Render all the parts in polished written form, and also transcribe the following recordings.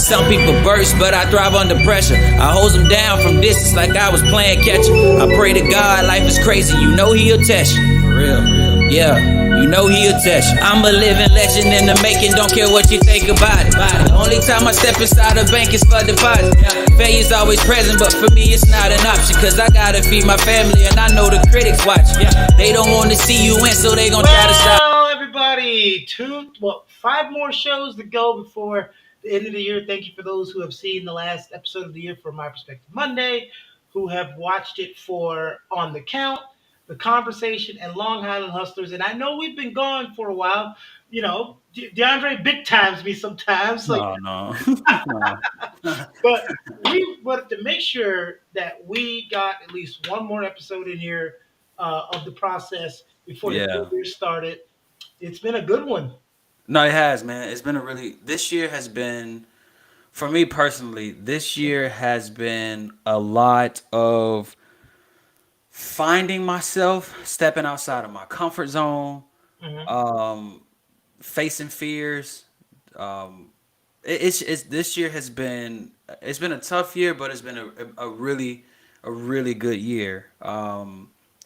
Some people burst, but I thrive under pressure. I hold them down from distance like I was playing catcher. I pray to God, life is crazy, you know he'll test you. For real. Yeah, you know he'll test you. I'm a living legend in the making, don't care what you think about it. The only time I step inside a bank is for deposit. Failure's always present, but for me it's not an option. Cause I gotta feed my family and I know the critics watch. They don't want to see you win, so they gon' try to stop. Well, everybody, 5 more shows to go before the end of the year. Thank you for those who have seen the last episode of the year for My Perspective Monday, who have watched it for On the Count, The Conversation, and Long Island Hustlers. And I know we've been gone for a while. You know, DeAndre big times me sometimes. Like, No, no. No. but we wanted to make sure that we got at least one more episode in here of the process before the Yeah. new year started. It's been a good one. No, it has, man. It's been a really, this year has been, for me personally, this year has been a lot of finding myself, stepping outside of my comfort zone, Hmm. um, facing fears. Um, it's this year has been, it's been a tough year, but it's been a really good year.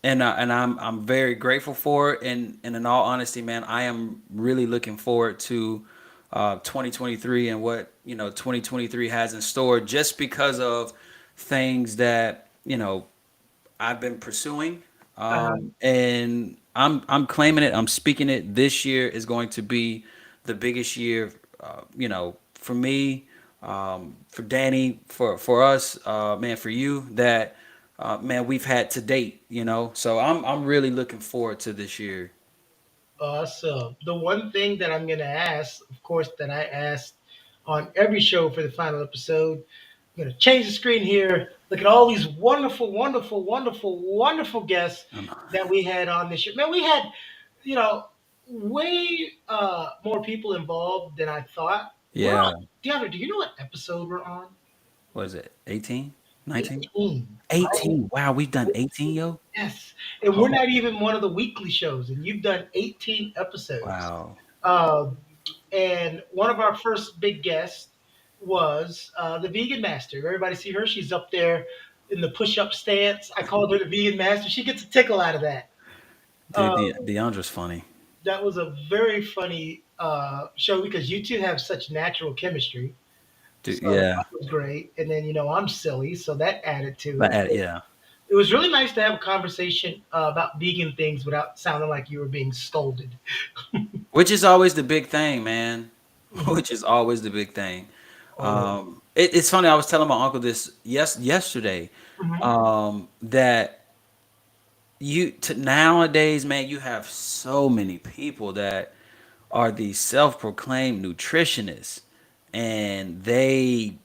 And I'm very grateful for it. And in all honesty, man, I am really looking forward to 2023 and what 2023 has in store, just because of things that I've been pursuing, Uh, and I'm claiming it. I'm speaking it. This year is going to be the biggest year, for me, for Danny, for us, man, for you, that man we've had to date. So I'm really looking forward to this year. awesome. The one thing that I'm going to ask, of course, that I asked on every show for the final episode, I'm going to change the screen here. Look at all these wonderful, wonderful, wonderful, wonderful guests Um, that we had on this show. Man, we had, you know, way more people involved than I thought. We're yeah. on, DeAndre, do you know what episode we're on? What is it? 18, 19, 18. Right? 18. Wow, we've done 18, yo. Yes. And we're Oh, not even one of the weekly shows, and you've done 18 episodes. wow. Um, and one of our first big guests was the vegan master. Everybody see her? She's up there in the push-up stance. I called her the vegan master. She gets a tickle out of that. Dude, Uh, DeAndre's funny. that was a very funny show because you two have such natural chemistry. Dude, So yeah. that was great. And then, I'm silly, so that added to it. Yeah. It was really nice to have a conversation about vegan things without sounding like you were being scolded. Which is always the big thing, man. Mhm. Which is always the big thing. Oh, It's funny. I was telling my uncle this yesterday. mhm. That nowadays, man, you have so many people that are these self-proclaimed nutritionists, and they,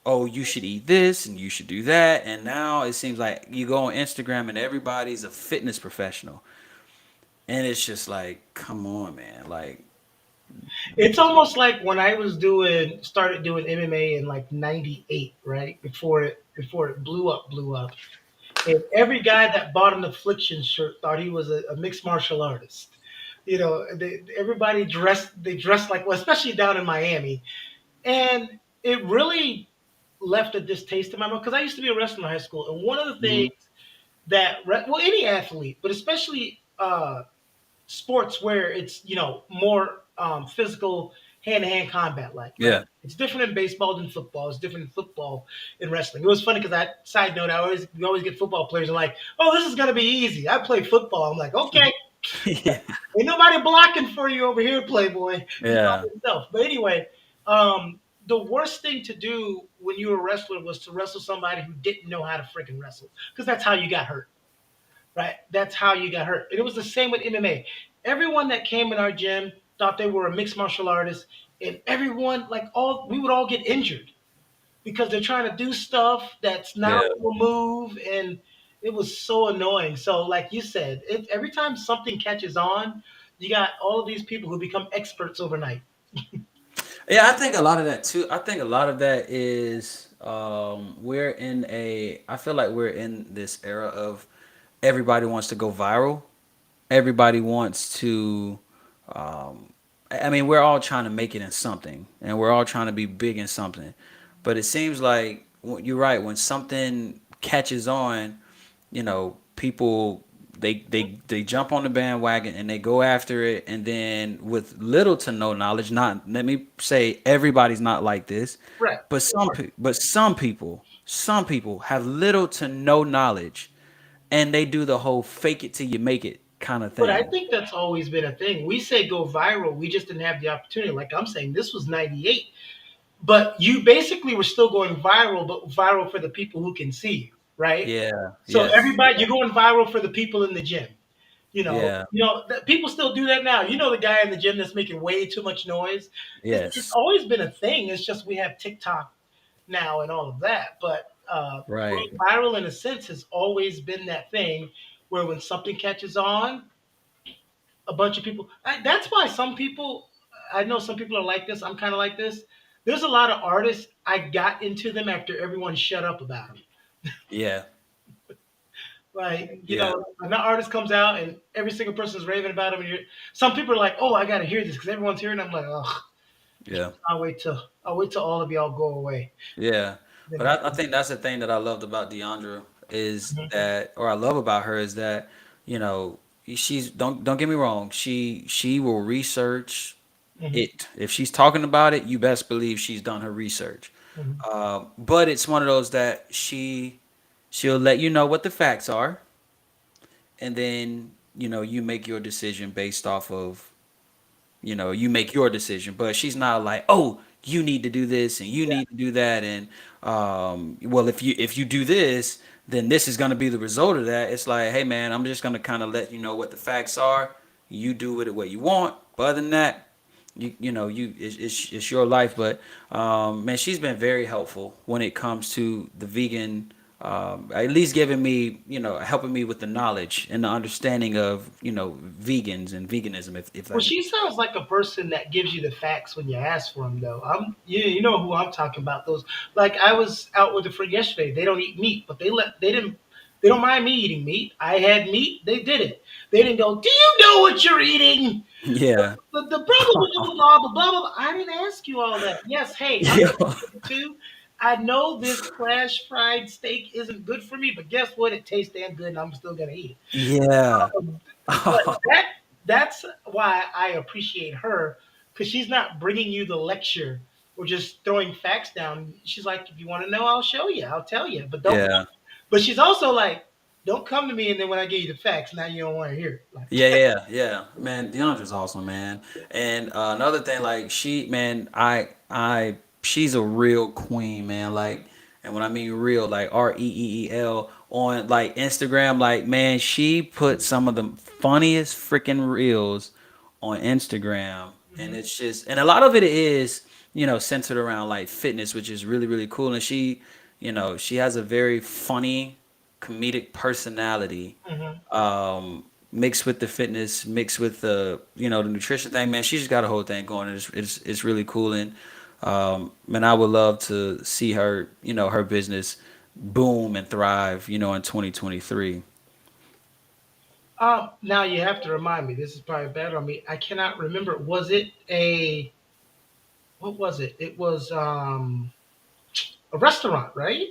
oh, you should eat this and you should do that, and now it seems like you go on Instagram and everybody's a fitness professional, and it's just like, come on, man, like, It's almost like when I started doing MMA in like '98, right before it blew up, and every guy that bought an Affliction shirt thought he was a mixed martial artist. Everybody they dressed like, well, especially down in Miami, and it really left a distaste in my mouth because I used to be a wrestler in high school, and one of the things mhm, well, any athlete, but especially sports where it's more physical hand-to-hand combat, like, right? yeah, It's different in baseball than football. It's different in football in wrestling. It was funny because that side note, we always get football players are like, oh, this is gonna be easy. I play football. I'm like, okay, yeah, ain't nobody blocking for you over here, Playboy. You got yeah, yourself. But anyway, the worst thing to do when you were a wrestler was to wrestle somebody who didn't know how to freaking wrestle, because that's how you got hurt, right? That's how you got hurt. And it was the same with MMA. Everyone that came in our gym thought they were a mixed martial artist, and everyone, like, all we would all get injured because they're trying to do stuff that's not yeah. a real move, and it was so annoying. So, like you said, every time something catches on, you got all of these people who become experts overnight. Yeah, I think a lot of that too. I think a lot of that is I feel like we're in this era of everybody wants to go viral. Everybody wants to um I mean, we're all trying to make it in something, and we're all trying to be big in something. But it seems like you're right. When something catches on, people they jump on the bandwagon and they go after it, and then with little to no knowledge. Not let me say everybody's not like this, Right. but some people have little to no knowledge, and they do the whole fake it till you make it kind of But I thing. think that's always been a thing. We say go viral. We just didn't have the opportunity. Like I'm saying, this was 98. But you basically were still going viral, but viral for the people who can see you, right? Yeah. So Yes. everybody, you're going viral for the people in the gym. Yeah. People still do that now. You know, the guy in the gym that's making way too much noise. It's Yes. always been a thing. It's just we have TikTok now and all of that. But Right. going viral in a sense has always been that thing where when something catches on, a bunch of people. That's why some people, I know some people are like this. I'm kind of like this. There's a lot of artists. I got into them after everyone shut up about them. Yeah. Like, Yeah. an artist comes out and every single person's raving about him. And some people are like, "Oh, I got to hear this because everyone's hearing." I'm like, "Oh, Yeah. I'll wait till all of y'all go away." Yeah. Then But I'll. I think that's the thing that I loved about DeAndre is Mhm, that, or I love about her is that, you know, she's don't get me wrong, she will research mhm, it. If she's talking about it, you best believe she's done her research. mhm. But it's one of those that she'll let you know what the facts are, and then you make your decision based off of you make your decision, but she's not like, oh, you need to do this and you Yeah. need to do that, and well, if you do this, then this is going to be the result of that. It's like, hey man, I'm just going to kind of let you know what the facts are. You do with it what you want, but other than that, it's your life. But man, she's been very helpful when it comes to the vegan, at least giving me, helping me with the knowledge and the understanding of vegans and veganism, if Well, that she makes sounds like a person that gives you the facts when you ask for them, though. You know who I'm talking about. Those, like, I was out with a friend yesterday. They don't eat meat, but they don't mind me eating meat. I had meat. They did it. They didn't go. Do you know what you're eating? Yeah. The blah blah blah blah blah blah blah. I didn't ask you all that. Yes, hey, I'm Yeah. too. I know this flash fried steak isn't good for me, but guess what? It tastes damn good, and I'm still gonna eat it. Yeah. But that's why I appreciate her because she's not bringing you the lecture or just throwing facts down. She's like, if you want to know, I'll show you, I'll tell you, but don't. Yeah. But she's also like, don't come to me and then when I give you the facts, now you don't want to hear it. Like, Yeah, yeah, yeah. Man, DeAndre's awesome, man. And another thing, like man, she's a real queen, man. Like, and when I mean real, like REEEL on like Instagram, like man, she put some of the funniest freaking reels on Instagram, and mhm, it's just, and a lot of it is, centered around like fitness, which is really, really cool. And she has a very funny, comedic personality, mhm. mixed with the fitness, mixed with the nutrition thing. Man, she just got a whole thing going. It's really cool, and man, I would love to see her, her business boom and thrive, in 2023. Now you have to remind me. This is probably bad on me. I cannot remember. Was it a what was it? It was a restaurant, right?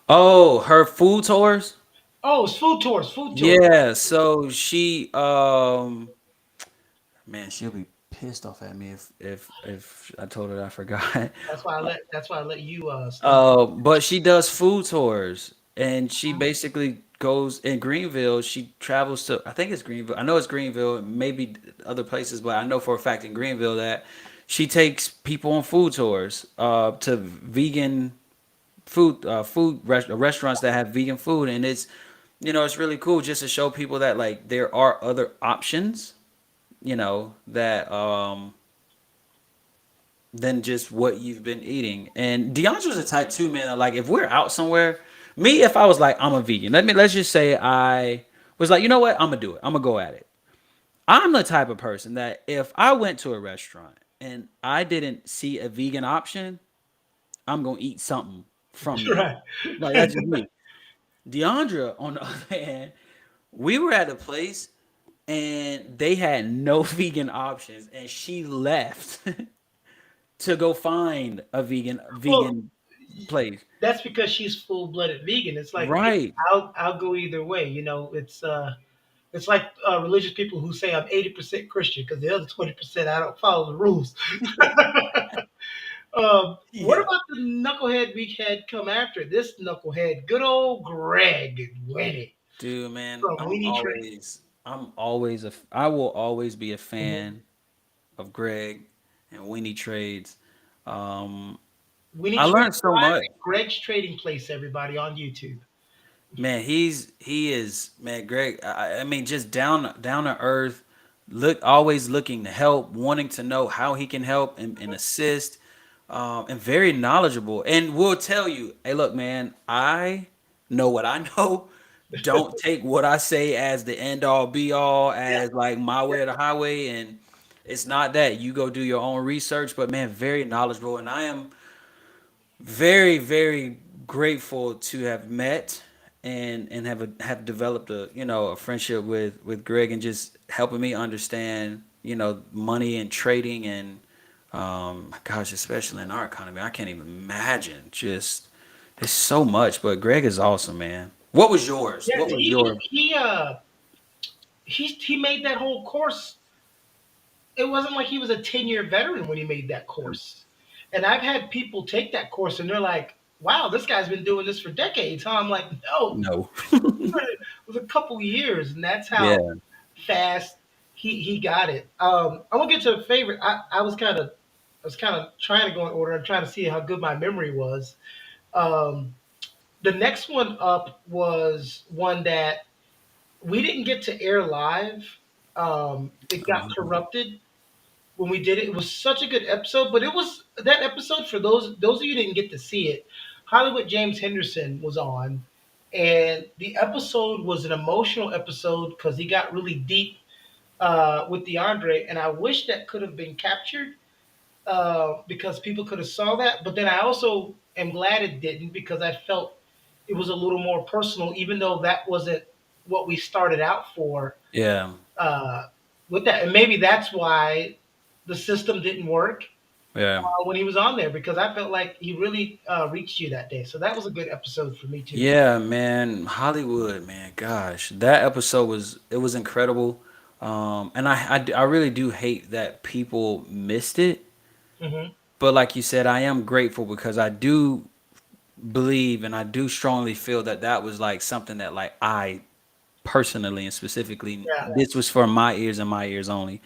Oh, her food tours. Oh, it's food tours. Food tours. Yeah, so man, she'll be pissed off at me if I told her that I forgot. That's why I let you stumble. But she does food tours, and she basically goes in Greenville. She travels to, I think it's Greenville. I know it's Greenville, maybe other places, but I know for a fact in Greenville that she takes people on food tours to vegan restaurants that have vegan food, and it's really cool just to show people that like there are other options, that than just what you've been eating. And DeAndre's a type two man. Like if we're out somewhere, me if I was like I'm a vegan, let's just say I was like, you know what, I'm gonna do it. I'm gonna go at it. I'm the type of person that if I went to a restaurant and I didn't see a vegan option, I'm gonna eat something from there. Right. Like that's just me. DeAndre, on the other hand, we were at a place. and they had no vegan options, and she left to go find a Well, vegan place. that's because she's full blooded vegan. It's like Right. I'll go either way. It's like religious people who say I'm 80% Christian because the other 20% I don't follow the rules. What Yeah. about the knucklehead we had come after this knucklehead? Good old Greg Winnie Dude, man, from Weenie Train. I will always be a Mhm. fan of Greg and Winnie Trades. Um, Weenie I Train learned so live much. at Greg's Trading Place. Everybody on YouTube. Man, he is man, Greg. I mean, just down to earth. Always looking to help, wanting to know how he can help and assist, and very knowledgeable. And will tell you, hey, look, man, I know what I know. Don't take what I say as the end all be all, Yeah, as like my way or the highway. And it's not that. You go do your own research, but man, very knowledgeable. And I am very grateful to have met and have developed a friendship with Greg, and just helping me understand money and trading, and gosh, especially in our economy, I can't even imagine. Just there's so much, but Greg is awesome, man. What was yours? yeah. What was your? He made that whole course. It wasn't like he was a 10-year veteran when he made that course. And I've had people take that course and they're like, wow, this guy's been doing this for decades, huh? I'm like, no, No. it was a couple of years, and that's how Yeah. fast he got it. I'm gonna get to a favorite. I was kind of trying to go in order. I'm trying to see how good my memory was. Um, the next one up was one that we didn't get to air live. It got corrupted when we did it. It was such a good episode, but it was that episode for those of you who didn't get to see it. Hollywood James Henderson was on, and the episode was an emotional episode because he got really deep with DeAndre, and I wish that could have been captured because people could have saw that. But then I also am glad it didn't because I felt it was a little more personal, even though that wasn't what we started out for Yeah. uh, with that. And maybe that's why the system didn't work Yeah. when he was on there because I felt like he really reached you that day. So that was a good episode for me too. Yeah, man, Hollywood, man, gosh, that episode was incredible, and I really do hate that people missed it. Hmm. But like you said, I am grateful because I do believe and I do strongly feel that that was like something that like I personally and specifically Yeah. this was for my ears and my ears only,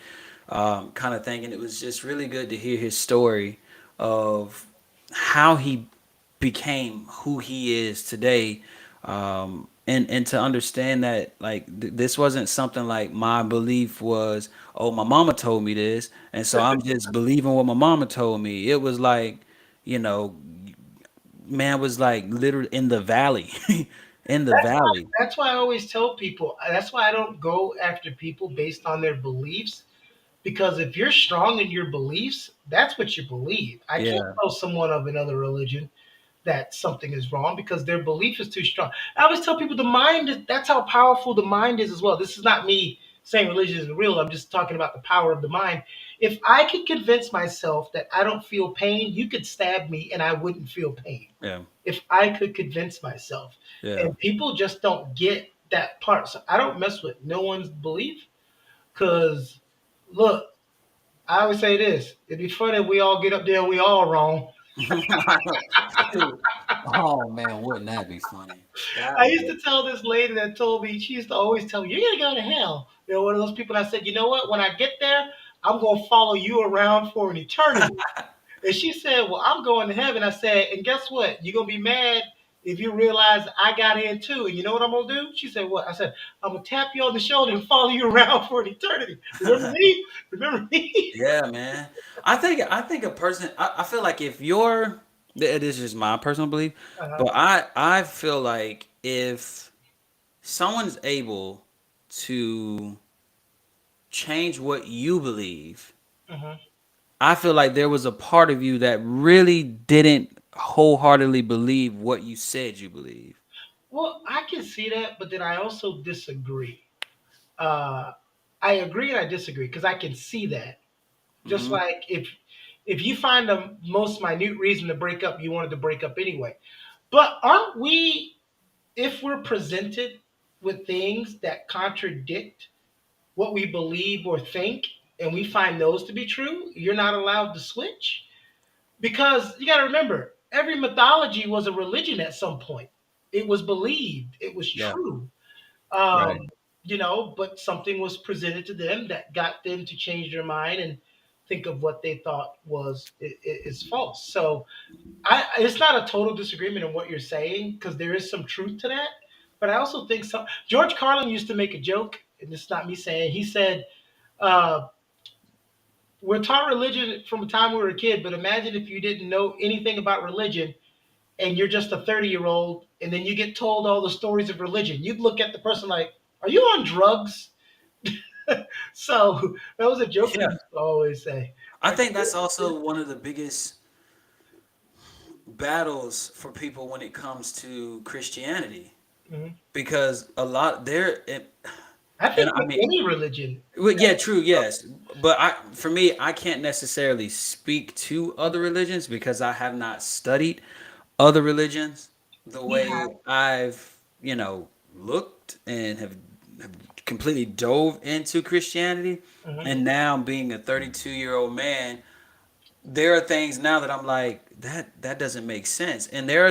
kind of thing. And it was just really good to hear his story of how he became who he is today, and to understand that like this wasn't something like my belief was, oh, my mama told me this, and so I'm just believing what my mama told me. It was like, you know man was like literally in the valley, in the valley. That's why I always tell people. That's why I don't go after people based on their beliefs. Because if you're strong in your beliefs, that's what you believe. I can't Yeah, tell someone of another religion that something is wrong because their belief is too strong. I always tell people the mind is that's how powerful the mind is as well. This is not me saying religion isn't real. I'm just talking about the power of the mind. If I could convince myself that I don't feel pain, you could stab me and I wouldn't feel pain. yeah, If I could convince myself. yeah. And people just don't get that part. So I don't mess with no one's belief because look, I always say this. It'd be funny if we all get up there and we all wrong. Dude. Oh man, wouldn't that be funny? That I used would. to tell this lady that told me, she used to always tell me, you're going to go to hell. One of those people that said, you know what? When I get there, I'm going to follow you around for an eternity. And she said, well, I'm going to heaven. I said, and guess what? You're going to be mad if you realize I got in too. And you know what I'm going to do? She said, what? I said, I'm going to tap you on the shoulder and follow you around for an eternity. Remember me? Remember me? Yeah, man. I think a person. I feel like if you're, this is my personal belief, Uh-huh. but I feel like if someone's able to change what you believe, Uh-huh. I feel like there was a part of you that really didn't wholeheartedly believe what you said you believe. Well, I can see that, but then I also disagree. Uh, I agree and I disagree because I can see that. Just Hmm. like if you find the most minute reason to break up, you wanted to break up anyway. But aren't we, if we're presented with things that contradict what we believe or think, and we find those to be true, you're not allowed to switch? Because you got to remember, every mythology was a religion at some point. It was believed, it was Yeah. true. Right. Um, but something was presented to them that got them to change their mind and think of what they thought is false. So it's not a total disagreement in what you're saying because there is some truth to that. But I also think some George Carlin used to make a joke, and it's not me saying. He said, uh, "We're taught religion from the time we were a kid, but imagine if you didn't know anything about religion and you're just a 30-year-old, and then you get told all the stories of religion. You'd look at the person like, are you on drugs?" So that was a joke he Yeah. used to always say. I Like, think that's also one of the biggest battles for people when it comes to Christianity, mhm. because a lot there, I and think I with mean, any religion, well, yeah, true, yes, but for me, I can't necessarily speak to other religions because I have not studied other religions the we way have. I've, looked and have completely dove into Christianity. Mhm. And now being a 32-year-old man, there are things now that I'm like, that doesn't make sense. And there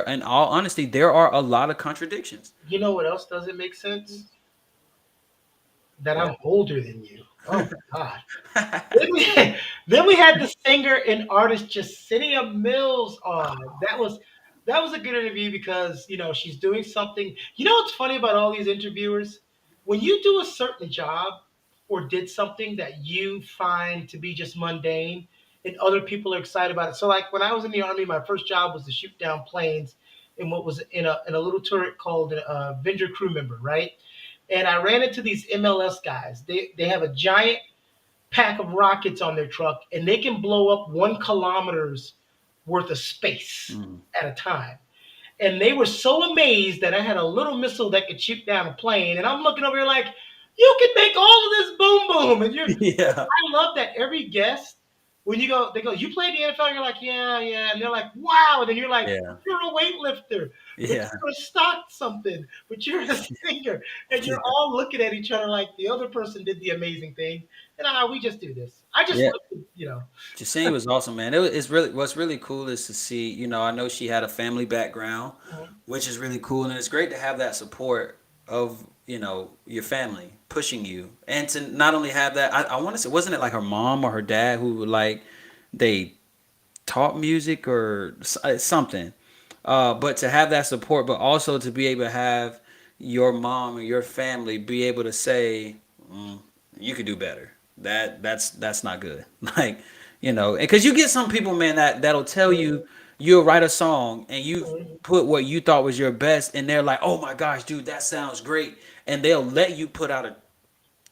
in all honesty, there are a lot of contradictions. You know what else doesn't make sense? That What? I'm older than you. Oh my God. Then we, then we had the singer and artist Jacinia Mills on. That was a good interview because she's doing something. You know what's funny about all these interviewers? When you do a certain job or did something that you find to be just mundane, and other people are excited about it. So like when I was in the army, my first job was to shoot down planes in what was in a little turret called a Avenger crew member, right? And I ran into these MLS guys. They have a giant pack of rockets on their truck, and they can blow up 1 kilometer's worth of space Mm. at a time. And they were so amazed that I had a little missile that could shoot down a plane. And I'm looking over here like, you can make all of this boom boom. And Yeah, I love that every guest, when you go, they go, you played the NFL? You're like, yeah, yeah. And they're like, wow. And then you're like, yeah, but you're a weightlifter, but yeah, you're a stock something, but you're a singer. And you're all looking at each other like the other person did the amazing thing. And we just do this. I just yeah. look at. Justine was awesome, man. It's really what's really cool is to see. I know she had a family background, Mhm. which is really cool, and it's great to have that support of your family pushing you, and to not only have that. I want to say, wasn't it like her mom or her dad who like they taught music or something? But to have that support, but also to be able to have your mom and your family be able to say, mm, "You could do better. That's not good." Like, because you get some people, man, that'll tell you you'll write a song and you've Mhm. put what you thought was your best, and they're like, "Oh my gosh, dude, that sounds great," and they'll let you put out a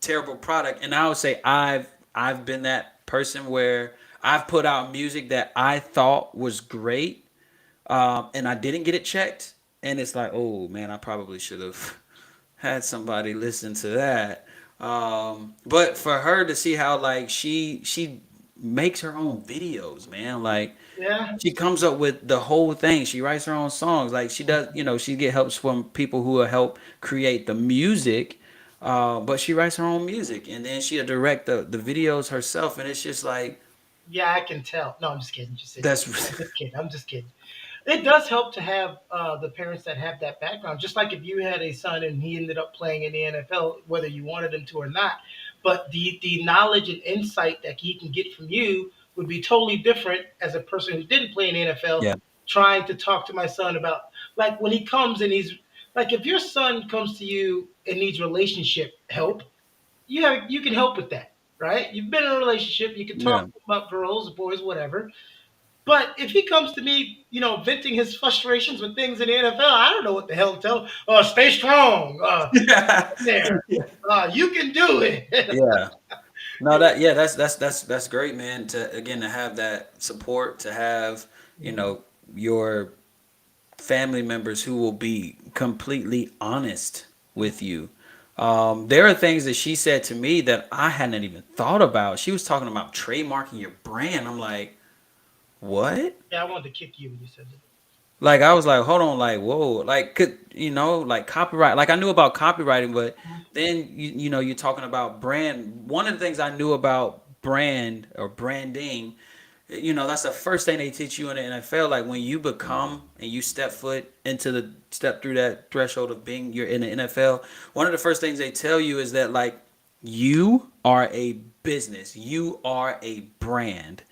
terrible product. And I would say I've been that person where I've put out music that I thought was great, and I didn't get it checked, and it's like, oh man, I probably should have had somebody listen to that. But for her to see how like she makes her own videos, man, like Yeah. she comes up with the whole thing. She writes her own songs. Like she does, she get helps from people who will help create the music. But she writes her own music, and then she'll direct the videos herself, and it's just like Yeah, I can tell. No, I'm just kidding. Just said, that's I'm just kidding. I'm just kidding. It does help to have the parents that have that background. Just like if you had a son and he ended up playing in the NFL, whether you wanted him to or not, but the knowledge and insight that he can get from you would be totally different as a person who didn't play in the NFL. yeah, Trying to talk to my son about like when he comes and he's like if your son comes to you and needs relationship help, you can help with that, right? You've been in a relationship, you can talk yeah. about girls, boys, whatever. But if he comes to me, venting his frustrations with things in the NFL, I don't know what the hell to tell him. Stay strong. There. You can do it. Yeah. No, You that's great, man. To have that support, to have you know? know your family members who will be completely honest with you. There are things that she said to me that I hadn't even thought about. She was talking about trademarking your brand. I'm like, what? Yeah, I wanted to kick you when you said that. Like I was like, hold on, like whoa, like could like copyright. Like I knew about copywriting, but then you're talking about brand. One of the things I knew about brand or branding, that's the first thing they teach you in the NFL. Like when you become and you step through that threshold of being you're in the NFL. One of the first things they tell you is that like you are a business, you are a brand.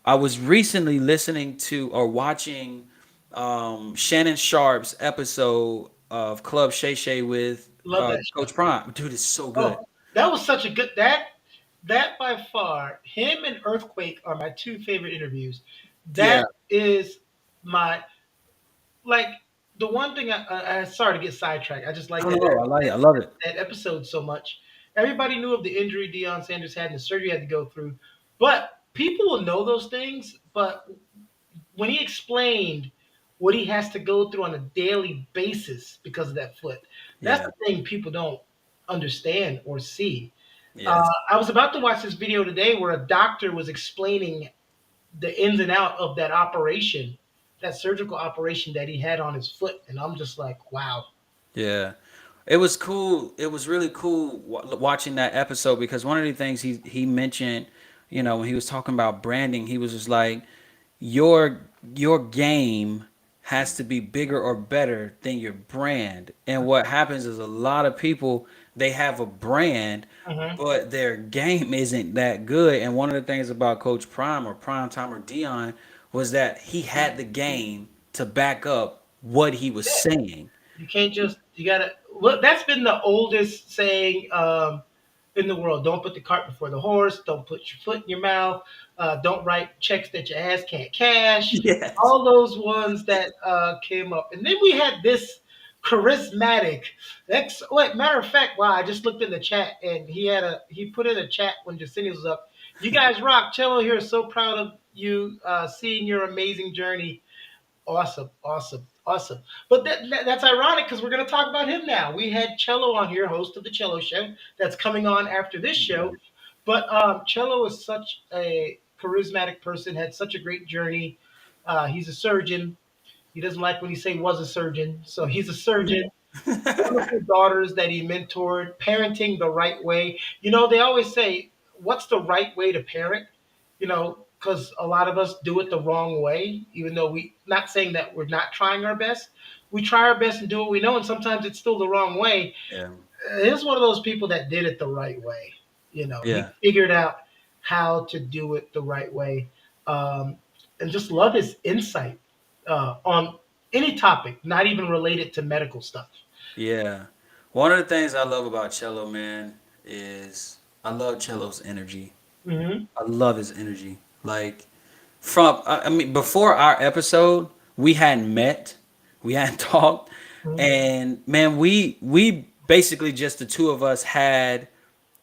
I was recently listening to or watching Shannon Sharp's episode of Club Shay Shay with Love that show. Coach Prime. Dude, it's so good. Oh, that was such a good that by far, him and Earthquake are my two favorite interviews. Yeah. That is my like the one thing I sorry to get sidetracked. I just like No, no, no. I like it. I love it. that episode so much. Everybody knew of the injury Deion Sanders had and the surgery he had to go through, but people will know those things. But when he explained what he has to go through on a daily basis because of that foot, that's Yeah. the thing people don't understand or see. Yes. I was about to watch this video today where a doctor was explaining the ins and out of that operation, that surgical operation that he had on his foot, and I'm just like, wow. Yeah. It was cool. It was really cool watching that episode because one of the things he mentioned, when he was talking about branding, he was just like, your your game has to be bigger or better than your brand. And what happens is a lot of people they have a brand, Hmm. but their game isn't that good. And one of the things about Coach Prime or Prime Time or Dion was that he had the game to back up what he was saying. You can't just you gotta. Well, that's been the oldest saying in the world. Don't put the cart before the horse. Don't put your foot in your mouth. Don't write checks that your ass can't cash. Yes. All those ones that came up, and then we had this charismatic. Wait, matter of fact, wow! I just looked in the chat, and he put in a chat when Jasinius was up. You guys rock. Cello here is so proud of you, seeing your amazing journey. Awesome, awesome, awesome. But that's ironic because we're going to talk about him now. We had Cello on here, host of the Cello Show, that's coming on after this show. But Cello is such a charismatic person, had such a great journey. He's a surgeon. He doesn't like when you say was a surgeon, so he's a surgeon. Wonderful daughters that he mentored, parenting the right way. They always say, what's the right way to parent? Because a lot of us do it the wrong way, even though not saying that we're not trying our best. We try our best and do what we know, and sometimes it's still the wrong way. Yeah. He's one of those people that did it the right way. He Yeah. figured out how to do it the right way, um, and just love his insight on any topic, not even related to medical stuff. Yeah. One of the things I love about Cello, man, is I love Cello's energy. Hmm. I love his energy. Like I mean, before our episode, we hadn't met, we hadn't talked, and man, we basically just the two of us had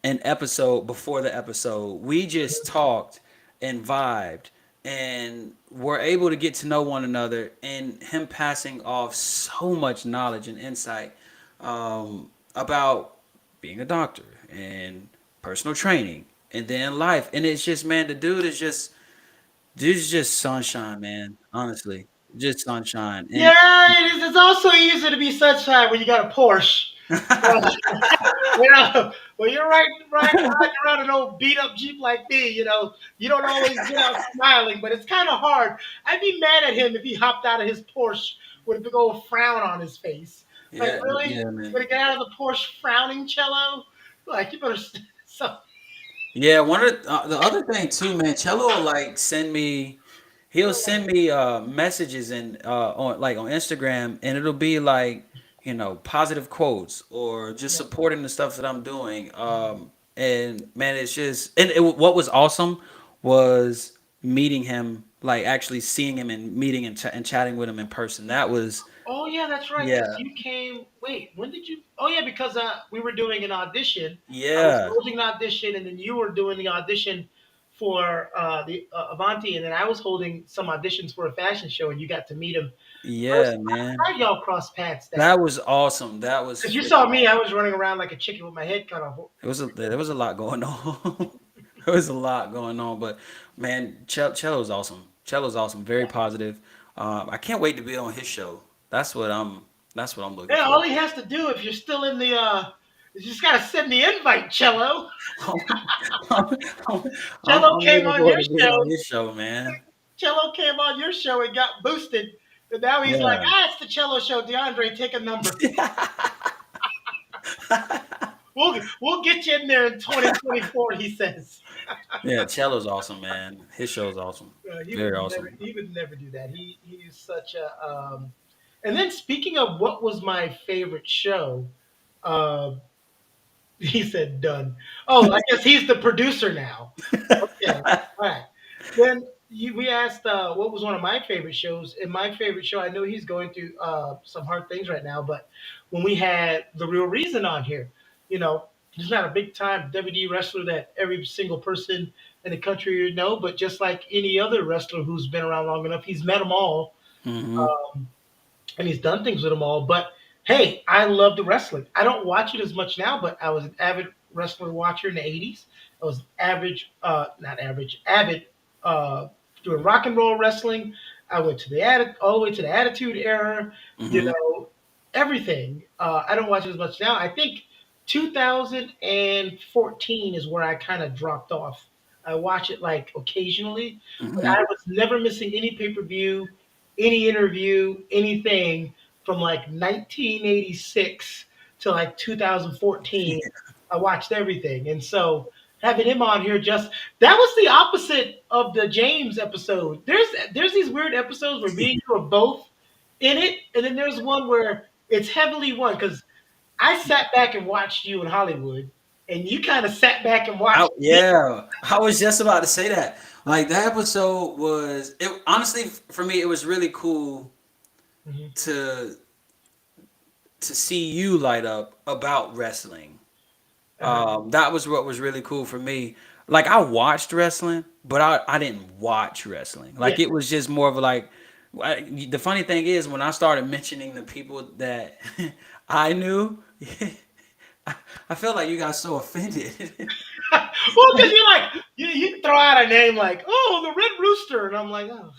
an episode before the episode. We just talked and vibed and were able to get to know one another and him passing off so much knowledge and insight about being a doctor and personal training and then life. And it's just, man, the dude's just sunshine, man. Honestly, just sunshine. And Yeah, it's also easy to be sunshine when you got a Porsche. When you're riding around an old beat up Jeep like me, you don't always get out smiling, but it's kind of hard. I'd be mad at him if he hopped out of his Porsche with a big old frown on his face. Like, yeah, really? yeah, You man. gonna get out of the Porsche frowning, Cello? Like, you better. So, Yeah, one of the other thing too, man. Cello will like he'll send me messages and on Instagram, and it'll be like positive quotes or just yeah. supporting the stuff that I'm doing. And man, it's just what was awesome was meeting him, like actually seeing him and meeting and chatting with him in person. That was Oh yeah, that's right. Because yeah, you came. Wait, when did you? Oh yeah, because we were doing an audition. I was yeah, closing the audition, and then you were doing the audition for the Avanti, and then I was holding some auditions for a fashion show, and you got to meet him Yeah, first. man. How y'all cross paths that? That was awesome. That was Because you saw freaking. me, I was running around like a chicken with my head cut off. There was a lot going on. There was a lot going on, but man, Cello's awesome. Cello's awesome. Very positive. I can't wait to be on his show. That's what I'm. That's what I'm looking Yeah, for. all he has to do if you're still in the, you just gotta send the invite, Cello. I'm, I'm, Cello I'm came looking on forward your to being on show. his show, man. Cello came on your show and got boosted. And now he's like, Yeah. it's the Cello show. DeAndre, take a number. We'll get you in there in 2024. He says. Yeah, Cello's awesome, man. His show's awesome. He would Very never. awesome. He would never do that. He's such a. And then speaking of what was my favorite show, uh, he said done. Oh, I guess he's the producer now. Okay, all right. Then we asked what was one of my favorite shows. And my favorite show, I know he's going through some hard things right now, but when we had The Real Reason on here, you know, he's not a big time WWE wrestler that every single person in the country would know, but just like any other wrestler who's been around long enough, he's met them all. Hmm. And he's done things with them all. But hey, I love the wrestling. I don't watch it as much now, but I was an avid wrestler watcher in the '80s. I was average, not average, avid doing rock and roll wrestling. I went to the all the way to the Attitude Era. You Hmm. know, everything. I don't watch it as much now. I think 2014 is where I kind of dropped off. I watch it like occasionally, but I Hmm. was never missing any pay per view, any interview, anything from like 1986 to like 2014. I watched everything, and so having him on here just that was the opposite of the James episode. There's these weird episodes where me and you are both in it, and then there's one where it's heavily one because I sat back and watched you in Hollywood, and you kind of sat back and watched me. Yeah, I was just about to say that. Like that episode was it honestly for me it was really cool Mhm. to see you light up about wrestling. Uh-huh. That was what was really cool for me. Like I watched wrestling, but I didn't watch wrestling. Yeah. Like it was just more of like the funny thing is when I started mentioning the people that I knew, I, I felt like you got so offended. Well, because you're like you throw out a name like the Red Rooster, and I'm like, oh,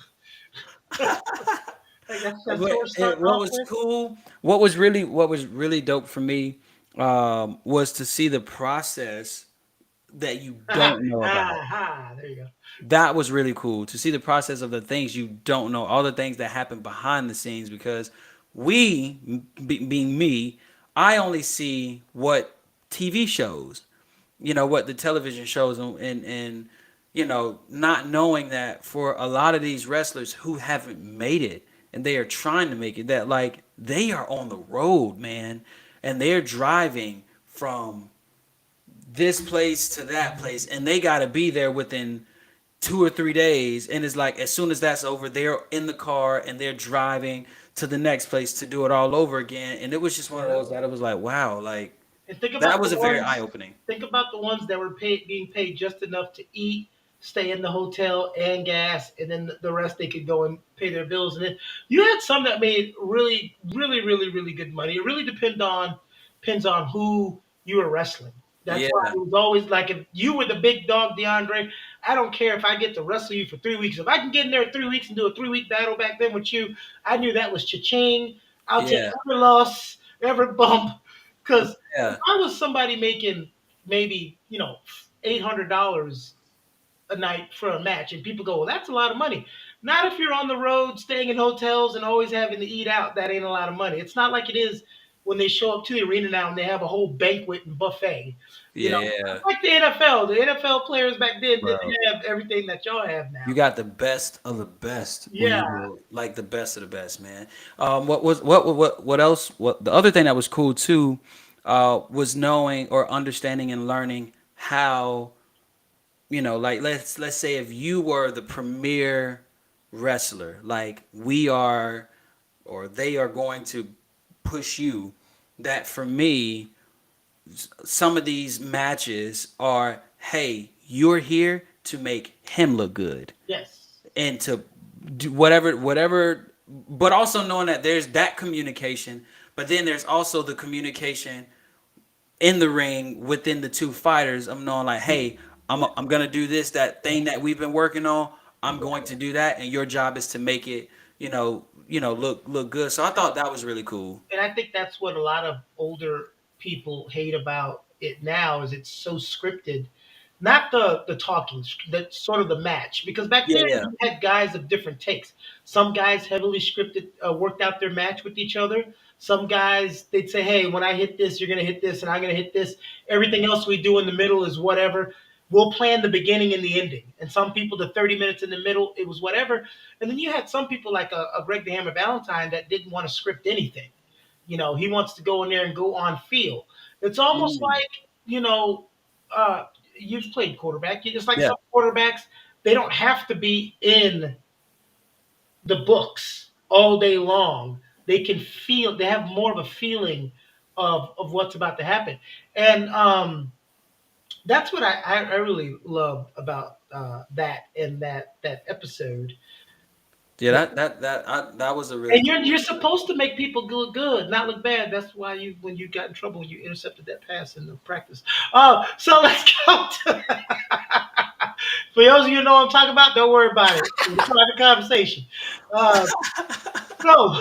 like that's what we're starting What off was with. cool, what was really dope for me, was to see the process that you Aha, don't know about. aha, there you go. That was really cool to see the process of the things you don't know, all the things that happen behind the scenes. Because being me, I only see what TV shows, what the television shows, and not knowing that for a lot of these wrestlers who haven't made it and they are trying to make it, that like they are on the road, man, and they're driving from this place to that place and they got to be there within 2 or 3 days, and it's like as soon as that's over they're in the car and they're driving to the next place to do it all over again. And it was just one of Yeah. those that it was like, wow, like And think that about the was a very ones. eye-opening. Think about the ones that were being paid just enough to eat, stay in the hotel, and gas, and then the rest they could go and pay their bills. And then you had some that made really, really, really, really good money. It really depends on who you were wrestling. That's why Yeah, it was always like if you were the big dog, DeAndre. I don't care if I get to wrestle you for 3 weeks. If I can get in there in 3 weeks and do a 3 week battle back then with you, I knew that was cha-ching. I'll take yeah, every loss, every bump, because if yeah, I was somebody making maybe $800 a night for a match, and people go, "Well, that's a lot of money." Not if you're on the road, staying in hotels, and always having to eat out. That ain't a lot of money. It's not like it is when they show up to the arena now and they have a whole banquet and buffet. yeah, It's like the NFL. The NFL players back then didn't bro. have everything that y'all have now. You got the best of the best when Yeah, you were like the best of the best, man. What else? What the other thing that was cool too, was knowing or understanding and learning how, like let's say if you were the premier wrestler, like we are or they are going to push you. That for me, some of these matches are, hey, you're here to make him look good Yes. and to do whatever, but also knowing that there's that communication, but then there's also the communication in the ring within the two fighters. I'm knowing like, hey, I'm gonna do this, that thing that we've been working on. I'm going to do that, and your job is to make it, look good. So I thought that was really cool. And I think that's what a lot of older people hate about it now is it's so scripted. Not the talking, that's sort of the match. Because back Yeah, then yeah. you had guys of different takes. Some guys heavily scripted, worked out their match with each other. Some guys they'd say, "Hey, when I hit this, you're gonna hit this, and I'm gonna hit this. Everything else we do in the middle is whatever. We'll plan the beginning and the ending." And some people, the 30 minutes in the middle, it was whatever. And then you had some people like a Greg the Hammer Valentine that didn't want to script anything. He wants to go in there and go on feel. It's almost Mm. like, you know, you've played quarterback. It's like Yeah, some quarterbacks, they don't have to be in the books all day long. They can feel, they have more of a feeling of what's about to happen. And that's what I really loved about that and that episode. yeah. That was a really And cool. you're supposed to make people look good, not look bad. That's why you when you got in trouble, you intercepted that pass in the practice. So let's go to for those of you who know what I'm talking about. Don't worry about it. It's a private conversation. Uh, so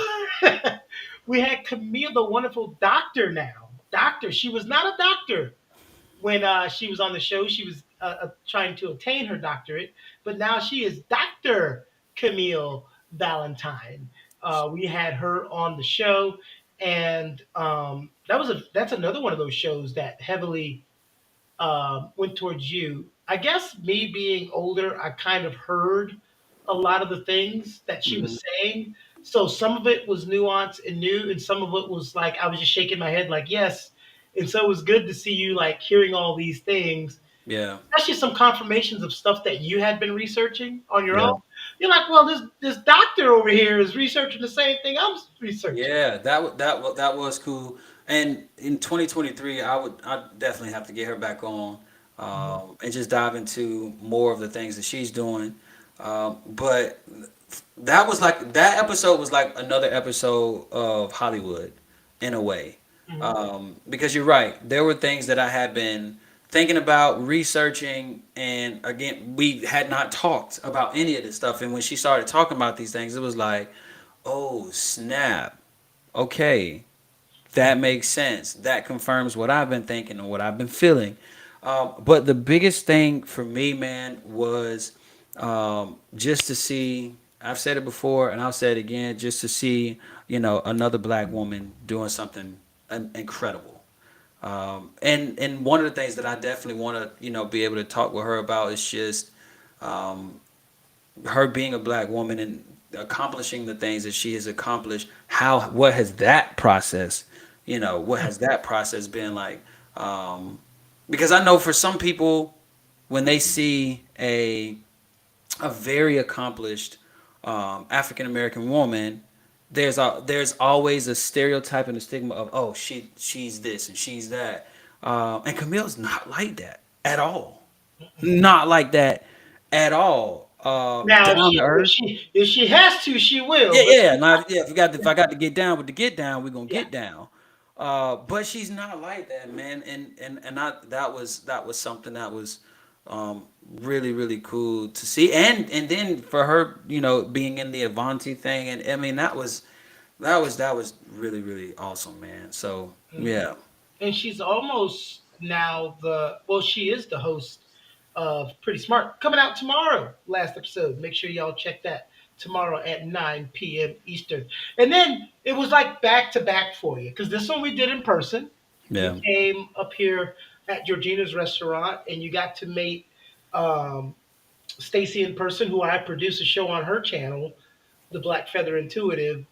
we had Camille, the wonderful doctor. Now, doctor. She was not a doctor when she was on the show. She was trying to attain her doctorate, but now she is Dr. Camille Valentine. We had her on the show, and that's another one of those shows that heavily went towards you. I guess me being older, I kind of heard a lot of the things that she Hmm. was saying. So some of it was nuanced and new, and some of it was like I was just shaking my head, like yes. And so it was good to see you like hearing all these things, Yeah, especially some confirmations of stuff that you had been researching on your yeah. own. You're like, well, this doctor over here is researching the same thing I'm researching. Yeah, that was cool. And in 2023, I definitely have to get her back on, Mhm. and just dive into more of the things that she's doing. But that episode was like another episode of Hollywood, in a way, Mhm. because you're right. There were things that I had been thinking about researching, and again, we had not talked about any of this stuff. And when she started talking about these things, it was like, oh snap. Okay, that makes sense. That confirms what I've been thinking and what I've been feeling. But the biggest thing for me, man, was just to see. I've said it before, and I'll say it again. Just to see, another black woman doing something incredible. And one of the things that I definitely want to, be able to talk with her about is just um, her being a black woman and accomplishing the things that she has accomplished. What has that process, what has that process been like? Because I know for some people, when they see a very accomplished African American woman, there's always a stereotype and a stigma of, oh, she's this and she's that, and Camille's not like that at all, not like that at all. Now, Down to earth. if she has to, she will. Yeah, But yeah. Now, yeah, if I got to get down with the get down, we're gonna yeah, get down. But she's not like that, man. And that was something that was really really cool to see. And then for her, being in the Avanti thing, and I mean that was really really awesome, man. So mhm. yeah, And she's almost now she is the host of Pretty Smart coming out tomorrow. Last episode. Make sure y'all check that tomorrow at 9 p.m. Eastern. And then it was like back to back for you because this one we did in person. You yeah, came up here at Georgina's restaurant and you got to meet um, Stacy in person, who I produce a show on her channel, the Black Feather Intuitive,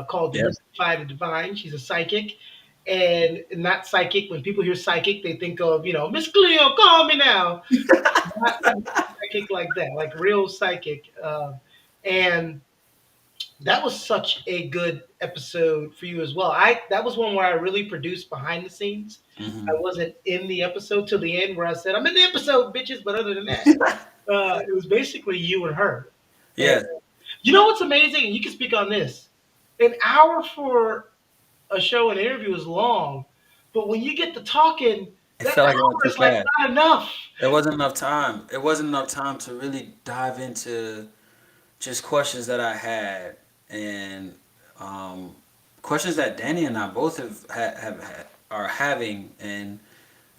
called yeah. Demystify the Divine. She's a psychic. And not psychic. When people hear psychic, they think of, Miss Cleo, call me now. Not psychic like that, like real psychic. And That was such a good episode for you as well. I That was one where I really produced behind the scenes. I Hmm. wasn't in the episode till the end where I said I'm in the episode, bitches. But other than that, it was basically you and her. And Yeah, you know what's amazing? And you can speak on this. An hour for a show and interview is long, but when you get to talking, it that felt like it went hour too is like fast. not enough. There wasn't enough time. It wasn't enough time to really dive into just questions that I had and um, questions that Danny and I both have had, are having and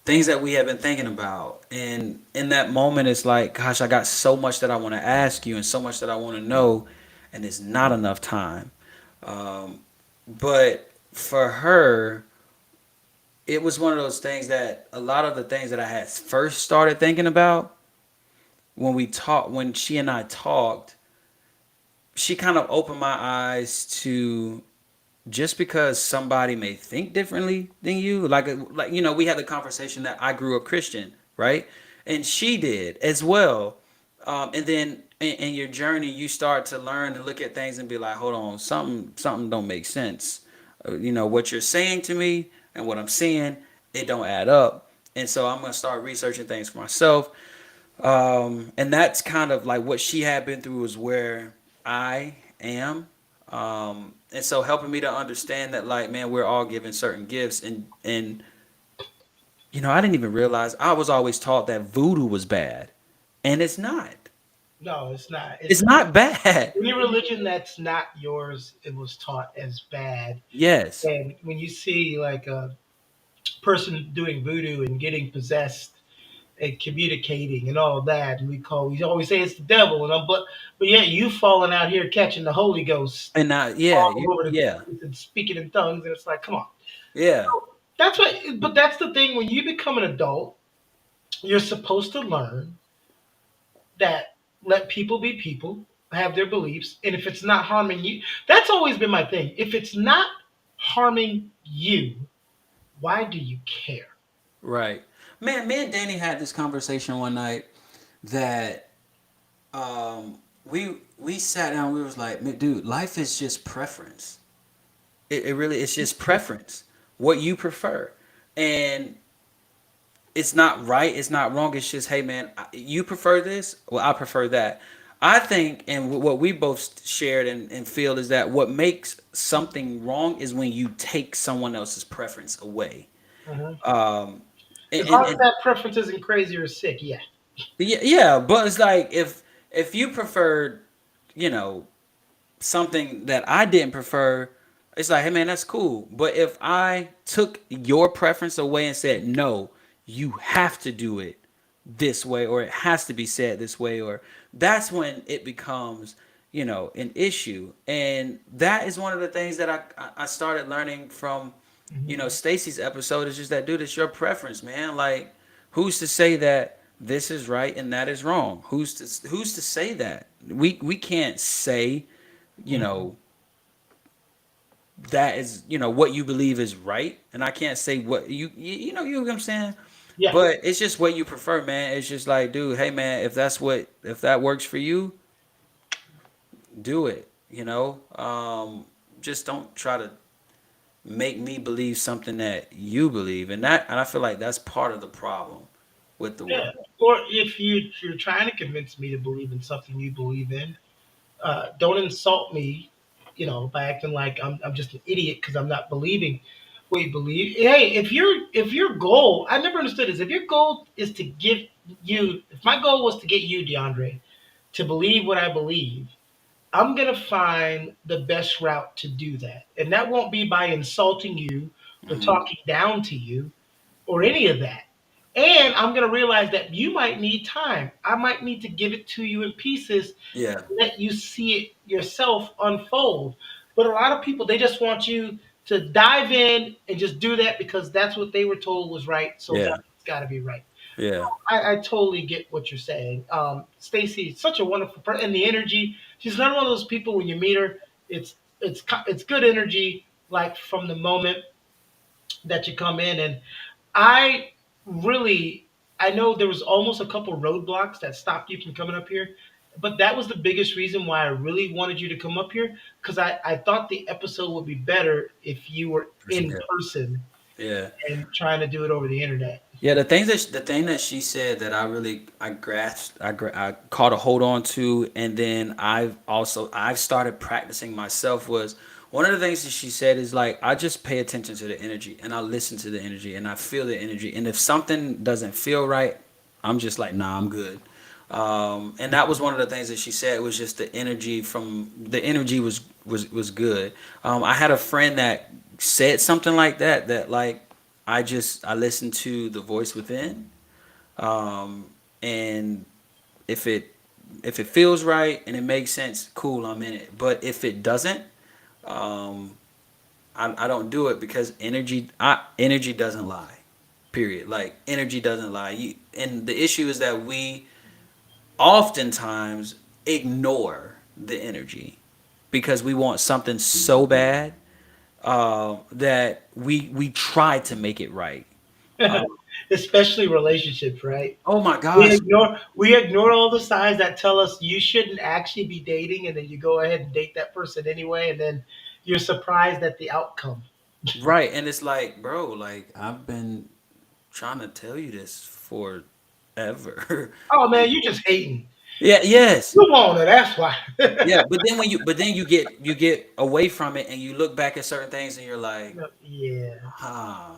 things that we have been thinking about. And in that moment, it's like, gosh, I got so much that I want to ask you and so much that I want to know, and it's not enough time. Um, but for her, it was one of those things that a lot of the things that I had first started thinking about when she and I talked, she kind of opened my eyes to just because somebody may think differently than you, like we had the conversation that I grew up Christian, right? And she did as well. And then in your journey, you start to learn and look at things and be like, hold on, something don't make sense. What you're saying to me and what I'm seeing, it don't add up. And so I'm gonna start researching things for myself. And that's kind of like what she had been through is where I am. And so helping me to understand that, like, man, we're all given certain gifts, and I didn't even realize I was always taught that voodoo was bad, and it's not. No, it's not. It's It's not bad. any religion that's not yours. It was taught as bad. Yes, And when you see like a person doing voodoo and getting possessed and communicating and all that, and we always say it's the devil, but yet you falling out here catching the Holy Ghost and now, yeah, all over the yeah, place and speaking in tongues, and it's like, come on. yeah, That's what. But that's the thing. When you become an adult, you're supposed to learn that let people be people, have their beliefs, and if it's not harming you, that's always been my thing. If it's not harming you, why do you care? right. Man, me and Danny had this conversation one night that we sat down. We was like, "Man, dude, life is just preference. It really it's just preference. What you prefer, and it's not right. It's not wrong. It's just, hey, man, you prefer this. Well, I prefer that. I think, and what we both shared and feel is that what makes something wrong is when you take someone else's preference away. Mhm. Um, and, As and, long as and that preference isn't crazy or sick, yeah. yeah, yeah, but it's like if you preferred, you know, something that I didn't prefer, it's like, hey man, that's cool. But if I took your preference away and said, no, you have to do it this way, or it has to be said this way, or that's when it becomes, an issue. And that is one of the things that I started learning from, Mhm. Stacy's episode is just that, dude, it's your preference, man. Like, who's to say that this is right and that is wrong? Who's to say that? We can't say, you Mhm. know, that is, what you believe is right, and I can't say what you know what I'm saying. Yeah, But it's just what you prefer, man. It's just like, dude, hey man, if that works for you, do it. Just don't try to make me believe something that you believe, and I feel like that's part of the problem with the yeah. world. Or if you're trying to convince me to believe in something you believe in, don't insult me, by acting like I'm just an idiot because I'm not believing what you believe. Hey, if your goal, I never understood this. If your goal is to give you, if my goal was to get you, DeAndre, to believe what I believe, I'm gonna find the best route to do that, and that won't be by insulting you or Hmm. talking down to you or any of that. And I'm going to realize that you might need time. I might need to give it to you in pieces, Yeah, let you see it yourself unfold. But a lot of people, they just want you to dive in and just do that because that's what they were told was right. So yeah, that's got to be right. yeah, I totally get what you're saying. Stacy is such a wonderful person, and the energy. She's not one of those people when you meet her. It's good energy, like from the moment that you come in. And I really, I know there was almost a couple roadblocks that stopped you from coming up here, but that was the biggest reason why I really wanted you to come up here, because I thought the episode would be better if you were Person, in yeah. person Yeah. and trying to do it over the internet. Yeah, the thing that she said that I really I grasped I caught a hold on to, and then I've started practicing myself was one of the things that she said is like I just pay attention to the energy and I listen to the energy and I feel the energy, and if something doesn't feel right, I'm just like nah, I'm good. And that was one of the things that she said was just the energy was good. I had a friend that said something like that like I listen to the voice within, and if it if it feels right and it makes sense, cool, I'm in it. But if it doesn't, um, I don't do it because energy doesn't lie. Period. Like energy doesn't lie. And the issue is that we oftentimes ignore the energy because we want something so bad that we try to make it right. Especially relationships, right? Oh my We gosh. ignore all the signs that tell us you shouldn't actually be dating, and then you go ahead and date that person anyway, and then you're surprised at the outcome. Right. And it's like, bro, like I've been trying to tell you this forever. Oh man, you just hating. Yeah, yes. You want it, that's why. Yeah, but then you get away from it and you look back at certain things and you're like, Yeah. huh,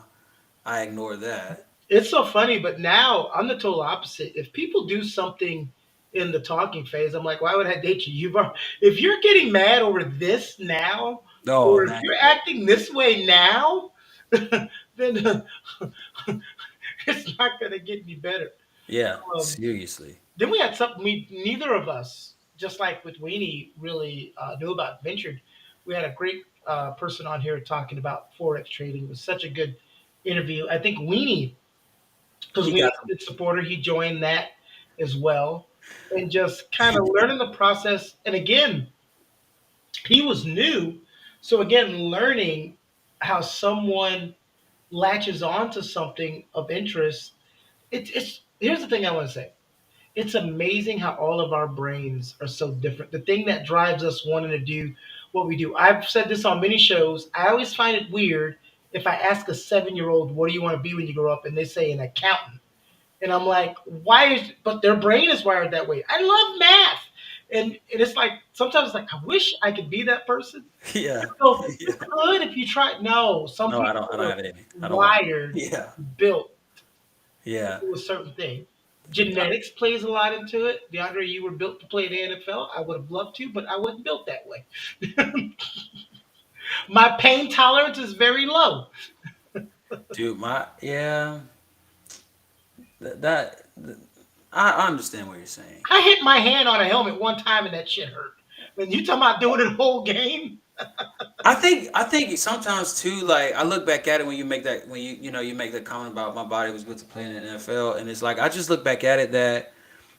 I ignore that. It's so funny, but now I'm the total opposite. If people do something in the talking phase, I'm like, why would I date you? If you're getting mad over this now, Oh or if man. you're acting this way now, then it's not going to get any better. Yeah, Um, seriously. then we had something we neither of us, just like with Weenie, really knew about. Ventured. We had a great person on here talking about forex trading. It was such a good interview. I think Weenie, because He Weenie's got a good supporter, he joined that as well, and just kind of learning the process. And again, he was new, so again, learning how someone latches on to something of interest. It's here's the thing I want to say. It's amazing how all of our brains are so different. The thing that drives us wanting to do what we do. I've said this on many shows. I always find it weird if I ask a 7-year old, what do you want to be when you grow up? And they say an accountant. And I'm like, why is, but their brain is wired that way. I love math. And it's like, sometimes it's like, I wish I could be that person. yeah. So you Yeah. could if you try. No, some No, people I don't are have it in me. I don't want it. wired, Yeah. built to Yeah. do a certain thing. Genetics plays a lot into it. DeAndre, you were built to play the NFL. I would have loved to, but I wasn't built that way. My pain tolerance is very low. Dude, my yeah, that I understand what you're saying. I hit my hand on a helmet one time and that shit hurt. When you talking about doing it the whole game, I think sometimes too, like I look back at it when you make that when you make that comment about my body was good to play in the NFL, and it's like I just look back at it that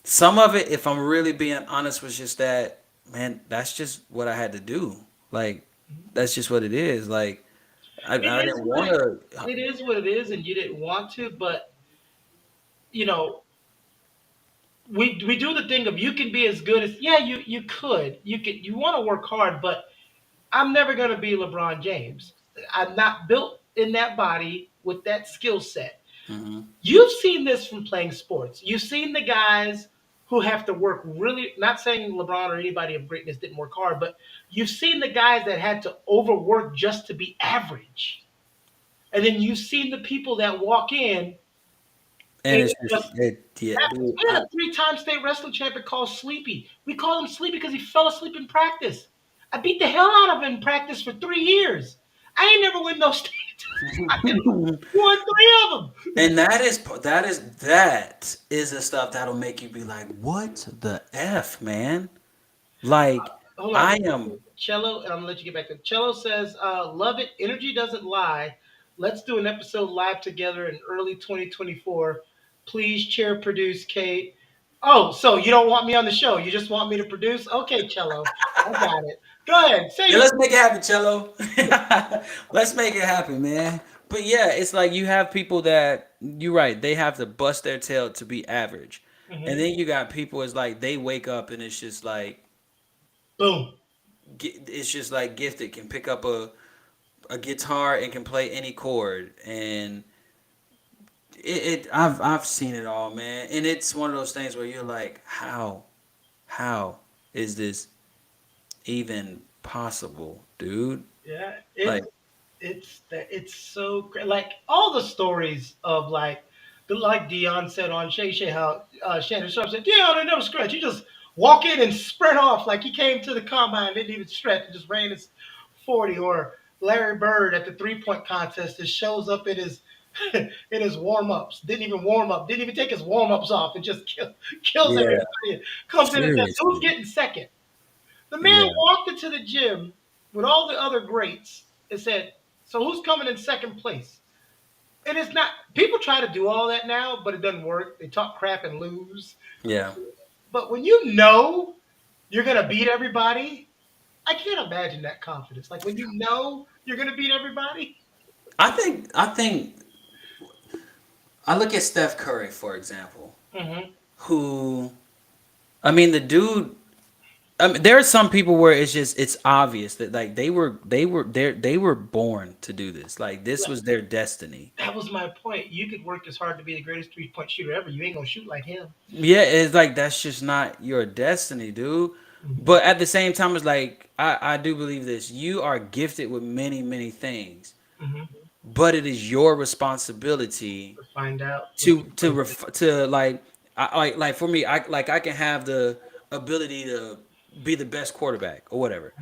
some of it, if I'm really being honest, was just that man, that's just what I had to do. Like that's just what it is. Like it I is didn't what want it, to. it is what it is, and you didn't want to, but you know, we do the thing of you can be as good as yeah, you could. You want to work hard, but I'm never gonna be LeBron James. I'm not built in that body with that skill set. Hmm. You've seen this from playing sports. You've seen the guys who have to work really, not saying LeBron or anybody of greatness didn't work hard, but you've seen the guys that had to overwork just to be average. And then you've seen the people that walk in And and it's it just just it, yeah, happens. dude. We had a 3-time state wrestling champion called Sleepy. We called him Sleepy because he fell asleep in practice. I beat the hell out of him in practice for 3 years. I ain't never win no state. I won three of them. And that is the stuff that'll make you be like, what the f, man? Like Hold on. I am. Cello, and I'm gonna let you get back to it. Cello says, love it. Energy doesn't lie. Let's do an episode live together in early 2024. Please chair produce Kate. Oh, so you don't want me on the show. You just want me to produce? Okay, Cello. I got it. Go ahead. Say Yeah, your let's make it happen, Cello. Let's make it happen, man. But yeah, it's like you have people that you're right. They have to bust their tail to be average. And Hmm. then you got people, it's like they wake up and it's just like Boom. it's just like gifted, can pick up a guitar and can play any chord, and I've seen it all, man. And it's one of those things where you're like, how is this even possible, dude? Yeah, Like, it's so like all the stories of like Dion said on Shay Shay how Shannon Sharp said Dion I never stretch. He just walk in and sprint off like he came to the combine didn't even stretch and just ran his 40 or Larry Bird at the 3-point contest that shows up in his in his warm ups didn't even warm up didn't even take his warm ups off and just kills yeah, everybody comes in and says who's seriously, getting second. The man yeah. walked into the gym with all the other greats and said, "So who's coming in second place?" And it's not. People try to do all that now, but it doesn't work. They talk crap and lose. Yeah. But when you know you're gonna beat everybody, I can't imagine that confidence. Like when you know you're gonna beat everybody. I think I look at Steph Curry, for example, Hmm. who I mean the dude. I mean, there are some people where it's obvious that like they were born to do this. Like this was their destiny. That was my point. You could work as hard to be the greatest 3-point shooter ever. You ain't gonna shoot like him. Yeah, it's like that's just not your destiny, dude. Hmm. But at the same time, it's like I do believe this. You are gifted with many things, Hmm. but it is your responsibility To find out what you to play with. to like like for me, I can have the ability to be the best quarterback or whatever.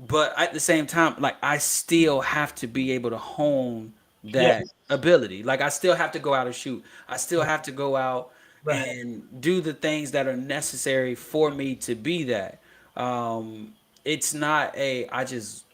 But at the same time, like I still have to be able to hone that Yes. ability. Like I still have to go out and shoot. I still have to go out Right. and do the things that are necessary for me to be that. It's not a I just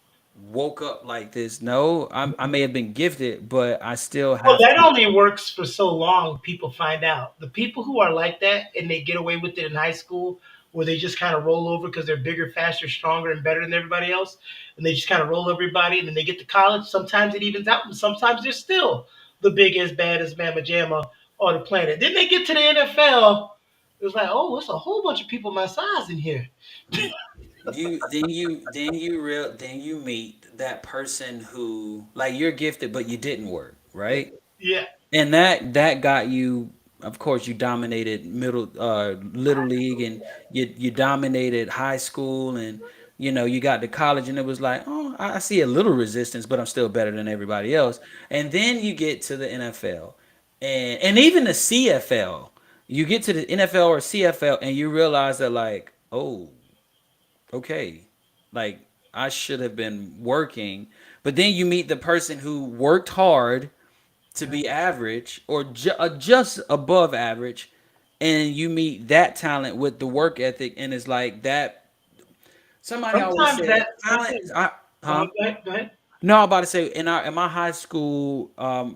woke up like this. No, I may have been gifted, but I still Well, have that to. only works for so long. People find out the people who are like that and they get away with it in high school, where they just kind of roll over because they're bigger, faster, stronger, and better than everybody else, and they just kind of roll everybody. And then they get to college. Sometimes it evens out, and sometimes they're still the biggest, baddest mamma jamma on the planet. Then they get to the NFL. It was like, oh, it's a whole bunch of people my size in here. Then you meet that person who like you're gifted but you didn't work, right? Yeah. And that got you, of course you dominated middle little league, and you dominated high school, and you got to college and it was like, oh, I see a little resistance, but I'm still better than everybody else. And then you get to the NFL and even the CFL. You get to the NFL or CFL and you realize that like, oh, okay, like I should have been working. But then you meet the person who worked hard to be average or just above average, and you meet that talent with the work ethic, and it's like that. Somebody always Sometimes said that talent. sometimes. Huh? Go ahead. Go ahead. No, I'm about to say in my high school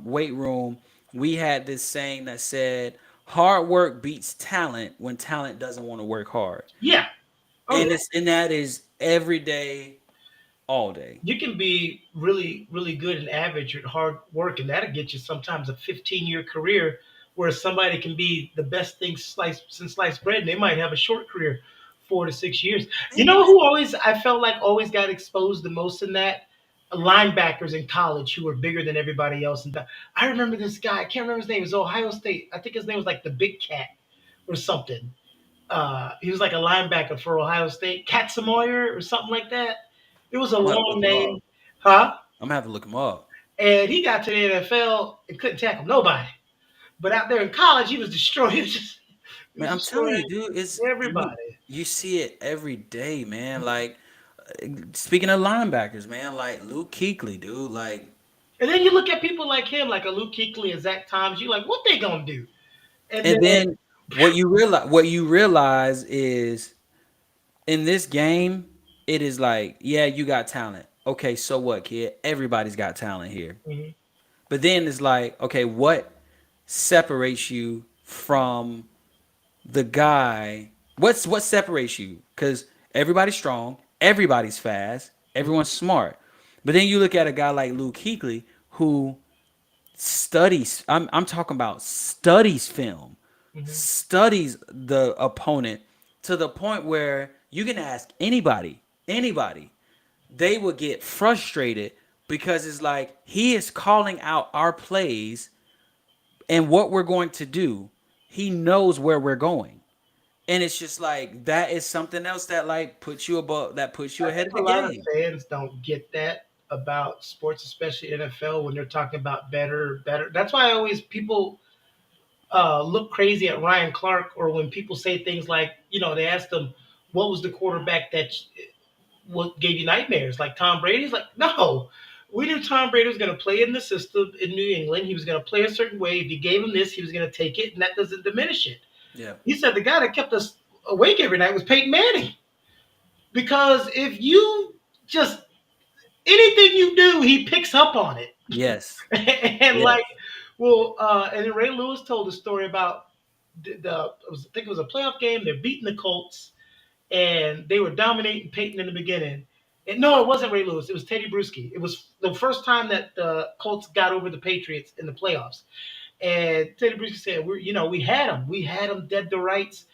weight room, we had this saying that said, "Hard work beats talent when talent doesn't want to work hard," Yeah. Oh and yeah. that is every day, all day. You can be really, really good and average at hard work, and that'll get you sometimes a 15-year career. Where somebody can be the best thing sliced since sliced bread, and they might have a short career, 4 to 6 years. You know who always I felt like always got exposed the most in that linebackers in college who were bigger than everybody else. And I remember this guy. I can't remember his name. It was Ohio State. I think his name was like the Big Cat or something. He was like a linebacker for Ohio State, Katzenmoyer or something like that. It was a I'm gonna have to look long him up. name, huh? I'm gonna have to look him up. And he got to the NFL and couldn't tackle nobody. But out there in college, he was destroying. He was Man, I'm telling destroying you, dude, everybody. you see it every day, man. Like speaking of linebackers, man, like Luke Kuechly, dude, like, And then you look at people like him, like a Luke Kuechly and Zach Thomas. You like, what they gonna do? And and then, then what you realize is in this game, it is like, yeah, you got talent. Okay, so what, kid? Everybody's got talent here. mhm, But then it's like, okay, what separates you from the guy? What separates you? Because everybody's strong, everybody's fast, everyone's smart. But then you look at a guy like Luke Kuechly who studies. I'm talking about studies film. Hmm. studies the opponent to the point where you can ask anybody, they will get frustrated because it's like he is calling out our plays and what we're going to do. He knows where we're going. And it's just like that is something else that like puts you above that puts you I ahead think of a the lot of game. fans don't get that about sports, especially NFL, when they're talking about better. That's why I always people look crazy at Ryan Clark, or when people say things like, they asked him, "What was the quarterback that what gave you nightmares?" Like Tom Brady's like, no. We knew Tom Brady was going to play in the system in New England. He was going to play a certain way. If you gave him this, he was going to take it, and that doesn't diminish it. Yeah. He said the guy that kept us awake every night was Peyton Manning. Because if you just anything you do, he picks up on it. Yes. And Yes. like, well, and then Ray Lewis told a story about I think it was a playoff game. They're beating the Colts, and they were dominating Peyton in the beginning. And no, it wasn't Ray Lewis. It was Teddy Bruschi. It was the first time that the Colts got over the Patriots in the playoffs. And Teddy Bruschi said, we had them dead to rights."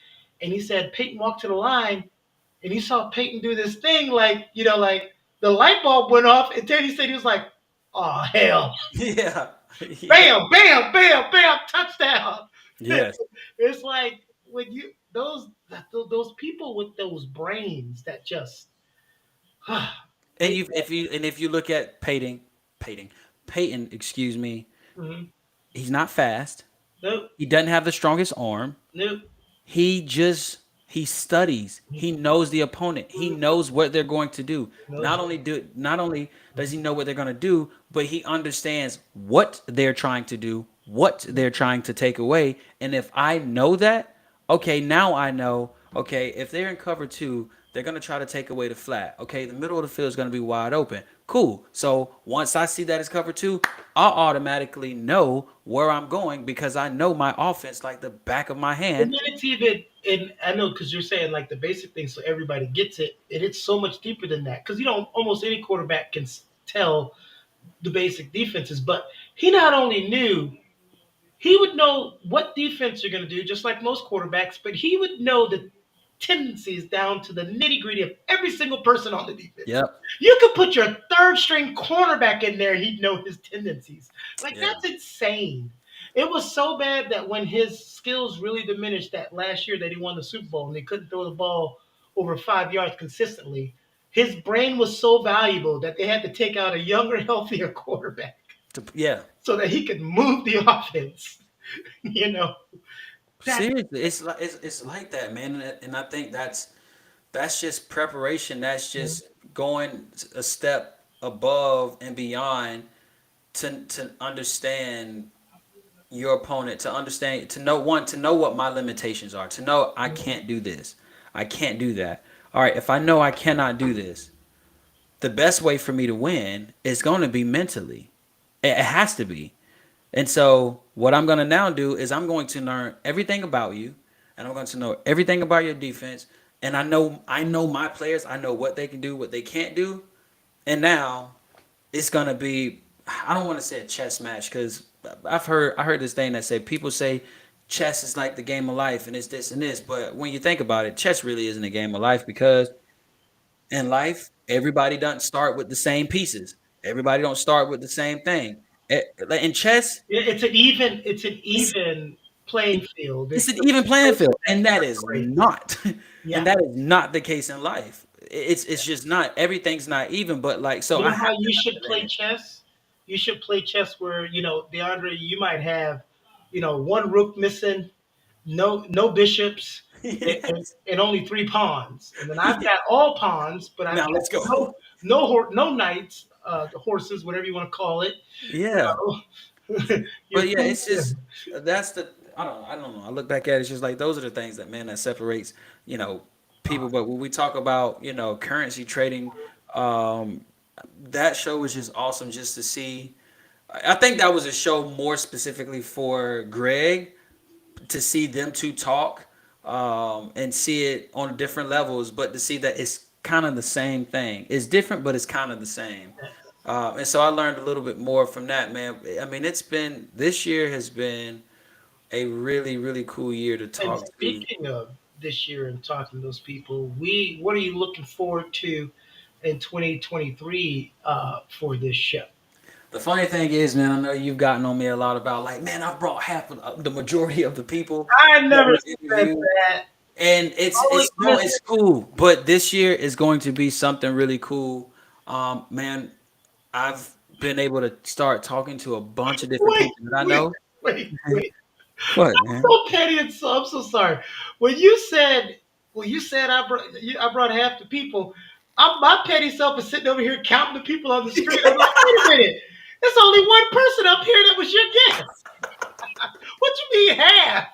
And he said Peyton walked to the line, and he saw Peyton do this thing, like, like the light bulb went off, and Teddy said he was like, "Oh hell!" Yeah. Yeah. Bam, bam, bam, bam, touchdown. Yes. It's like when you those people with those brains that just And they. you if you look at Peyton, Peyton, excuse me, Mhm. he's not fast. Nope, He doesn't have the strongest arm. nope. He studies. He knows the opponent. He knows what they're going to do. Knows what. Not only does he know what they're going to do, but he understands what they're trying to do, what they're trying to take away. And if I know that, okay, now I know, okay, if they're in cover 2, they're going to try to take away the flat. Okay, the middle of the field is going to be wide open. Cool. So once I see that it's cover 2, I'll automatically know where I'm going because I know my offense like the back of my And hand. then it's even, and I know because you're saying like the basic things, so everybody gets it, and it's so much deeper than that. Because almost any quarterback can tell the basic defenses, but he not only knew he would know what defense you're going to do, just like most quarterbacks, but he would know the tendencies down to the nitty gritty of every single person on the defense. Yep. You could put your third string cornerback in there and he'd know his tendencies. Like, Yeah. that's insane. It was so bad that when his skills really diminished that last year that he won the Super Bowl and they couldn't throw the ball over 5 yards consistently, his brain was so valuable that they had to take out a younger, healthier quarterback Yeah. so that he could move the offense. You know, that Seriously, it's like that, man, and I think that's just preparation. That's just going a step above and beyond to understand your opponent, to understand, to know what my limitations are, to know I can't do this, I can't do that. All right, if I know I cannot do this, the best way for me to win is going to be mentally. It has to be. And so what I'm going to now do is I'm going to learn everything about you, and I'm going to know everything about your defense, and I know my players, I know what they can do, what they can't do. And now it's going to be, I don't want to say a chess match cuz I heard this thing that say people say chess is like the game of life and it's this and this, but when you think about it, chess really isn't a game of life because in life, everybody doesn't start with the same pieces. Everybody don't start with the same thing. Like in chess, it's an it's even playing field. it's There's an no even playing field, and that is category. not, Yeah. and that is not the case in life. It's just not. Everything's not even. But like, so You I know have how to you should play understand chess? You should play chess where, DeAndre, you might have, one rook missing, no bishops, it. and only three pawns. And then I've Yeah. got all pawns, but I've Now got let's go. no knights, the horses, whatever you want to call it. Yeah. Your But yeah, queen. it's just that's the I don't know. I look back at it, it's just like those are the things that man that separates, you know, people. But when we talk about, currency trading, um, that show was just awesome just to see. I think that was a show more specifically for Greg to see them two talk, and see it on different levels, but to see that it's kind of the same thing. It's different, but it's kind of the same. And so I learned a little bit more from that, man. I mean, this year has been a really really cool year to And talk to. speaking of this year and talking to those people, we what are you looking forward to in 2023 for this show? The funny thing is, man, I know you've gotten on me a lot about like, man, I've brought half of the majority of the people I that never we said interviewed, that. and Only it's no, listen, it's cool. But this year is going to be something really cool. Man, I've been able to start talking to a bunch of different wait, people that I wait, know. wait. What, man? So petty and I'm so sorry. When you said, I brought half the people. My petty self is sitting over here counting the people on the screen. I'm like, wait a minute, there's only one person up here that was your guest. What you mean half?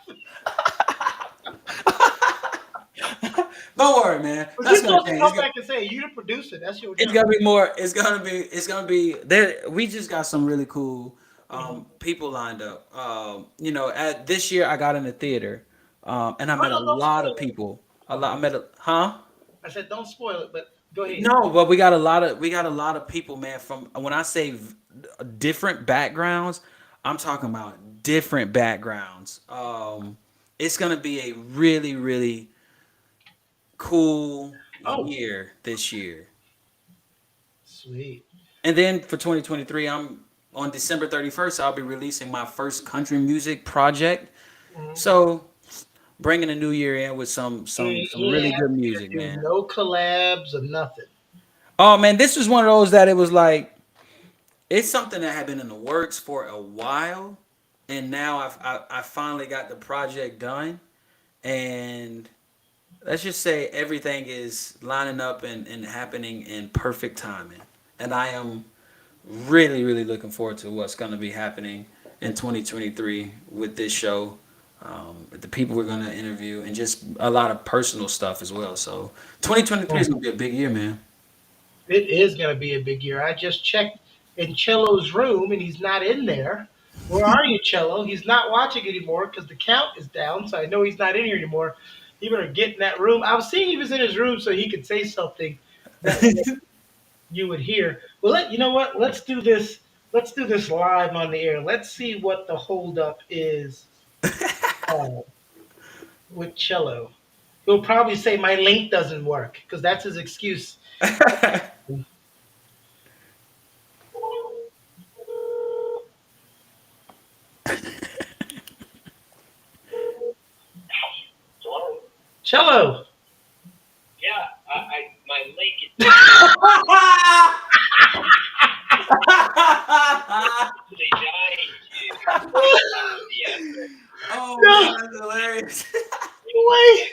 Don't worry, man. But you're That's gonna supposed to change. come back and say you the producer. That's your It's job. gonna be more. It's gonna be there. We just got some really cool Mhm. people lined up. At this year I got in the theater, and I Oh met a no, don't lot of spoil it. people. A lot. I met a huh? I said don't spoil it, but go ahead. No, but we got a lot of people, man. From when I say different backgrounds, I'm talking about different backgrounds. It's gonna be a really really cool Oh, year this year. sweet. And then for 2023, I'm on December 31st. I'll be releasing my first country music project. Mhm. So bringing the new year in with some some He, some he really ain't good asked you music, to do man. no collabs or nothing. Oh man, this was one of those that it was like it's something that had been in the works for a while, and now I finally got the project done, and let's just say everything is lining up and happening in perfect timing, and I am really, really looking forward to what's going to be happening in 2023 with this show, with the people we're going to interview, and just a lot of personal stuff as well. So 2023 is going to be a big year, man. It is going to be a big year. I just checked in Cello's room and he's not in there. Where are you, Cello? He's not watching anymore because the count is down. So I know he's not in here anymore. He better get in that room. I was seeing he was in his room so he could say something that you would hear. Well, you know what? Let's do this. Let's do this live on the air. Let's see what the holdup is uh, with Cello. He'll probably say my link doesn't work because that's his excuse. Cello. Yeah, my link is actually dying to DeAndre. Oh man, No, that's hilarious. wait,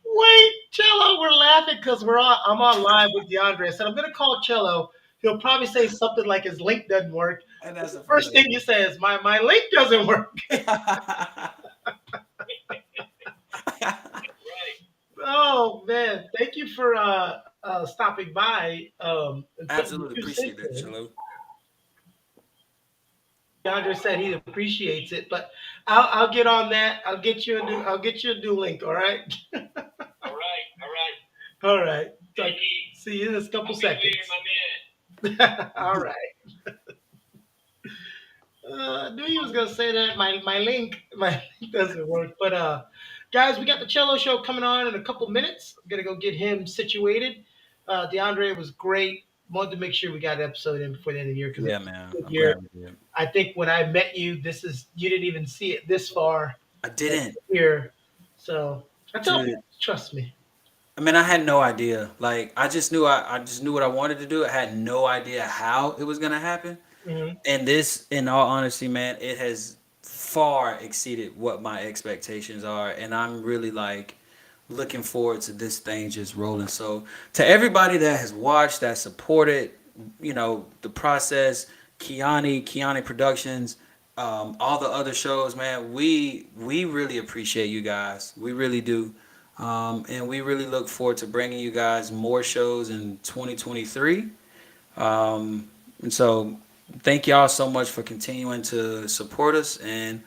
wait, Cello. We're laughing because we're on. I'm on live with DeAndre. I said I'm gonna call Cello. He'll probably say something like his link doesn't work. And But that's the the first funniest thing you say is my link doesn't work. thing. Right. Oh man, thank you for stopping by and putting your Absolutely two appreciate cents that, in. Chilo. DeAndre said he appreciates it, but I'll get on that. I'll get you a new link. All right. All right. All right. All right. Talk, JD, see you in a couple I'll be seconds. later, my man. All right. I knew he was gonna say that. My link doesn't work. But guys, we got the Cello show coming on in a couple minutes. I'm gonna go get him situated. DeAndre was great. Wanted to make sure we got an episode in before the end of the year because Yeah, it's man. a good I'm year. glad we did. I think when I met you, this is you didn't even see it this far I didn't, here. So I tell dude. people, trust me. I mean, I had no idea. Like, I just knew what I wanted to do. I had no idea how it was gonna happen. Hmm. And this, in all honesty, man, it has far exceeded what my expectations are, and I'm really like looking forward to this thing just rolling. So, to everybody that has watched, that supported, the process, Kiani Productions, all the other shows, man, we really appreciate you guys. We really do. And we really look forward to bringing you guys more shows in 2023. And so thank y'all so much for continuing to support us, and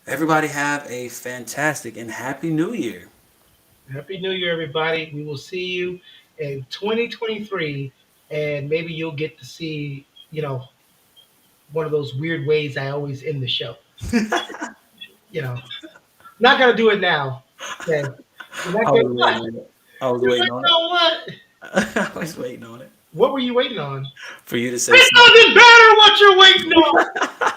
everybody have a fantastic and happy new year. Happy New Year, everybody. We will see you in 2023, and maybe you'll get to see, one of those weird ways I always end the show. you know, not gonna do it now. Okay, you're not I gonna was what? waiting on it. I was You're waiting waiting on it. on what? I was waiting on it What were you waiting on? for you to say It something. doesn't matter what you're waiting on.